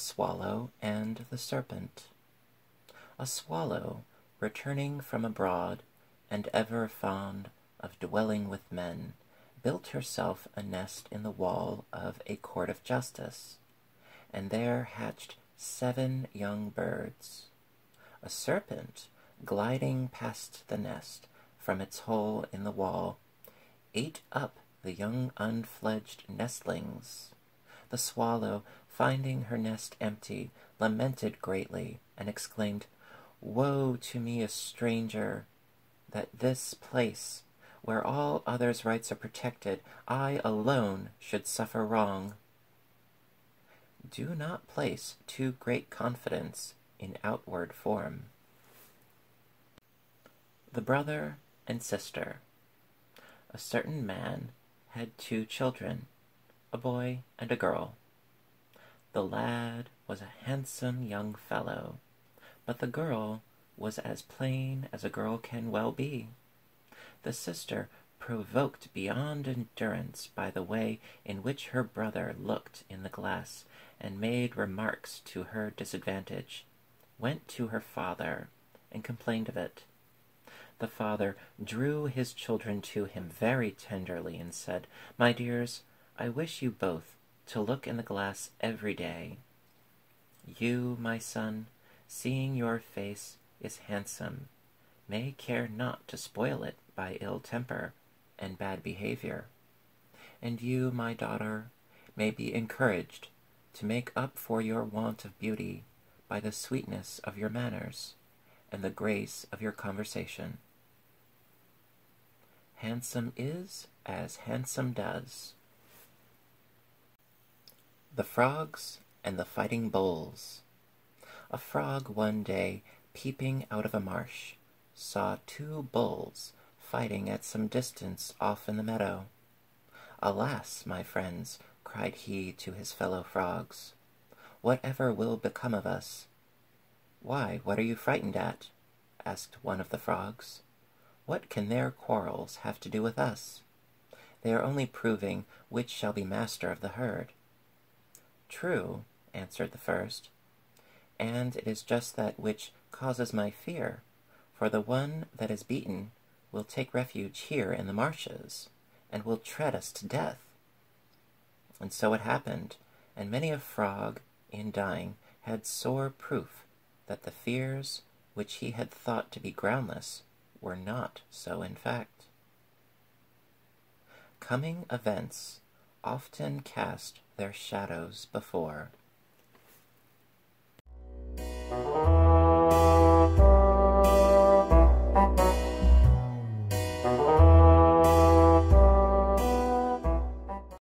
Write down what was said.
Swallow and the Serpent. A swallow, returning from abroad, and ever fond of dwelling with men, built herself a nest in the wall of a court of justice, and there hatched 7 young birds. A serpent, gliding past the nest from its hole in the wall, ate up the young unfledged nestlings. The swallow, finding her nest empty, lamented greatly, and exclaimed, "Woe to me, a stranger, that this place, where all others' rights are protected, I alone should suffer wrong." Do not place too great confidence in outward form. The brother and sister. A certain man had 2 children, a boy and a girl. The lad was a handsome young fellow, but the girl was as plain as a girl can well be. The sister, provoked beyond endurance by the way in which her brother looked in the glass, and made remarks to her disadvantage, went to her father and complained of it. The father drew his children to him very tenderly and said, "My dears, I wish you both to look in the glass every day. You, my son, seeing your face is handsome, may care not to spoil it by ill temper and bad behavior. And you, my daughter, may be encouraged to make up for your want of beauty by the sweetness of your manners and the grace of your conversation. Handsome is as handsome does." The Frogs and the Fighting Bulls. A frog one day, peeping out of a marsh, saw 2 bulls fighting at some distance off in the meadow. "Alas, my friends," cried he to his fellow frogs, "whatever will become of us?" "Why, what are you frightened at?" asked one of the frogs. "What can their quarrels have to do with us? They are only proving which shall be master of the herd." "True," answered the first, "and it is just that which causes my fear, for the one that is beaten will take refuge here in the marshes, and will tread us to death." And so it happened, and many a frog, in dying, had sore proof that the fears which he had thought to be groundless were not so in fact. Coming events often cast their shadows before.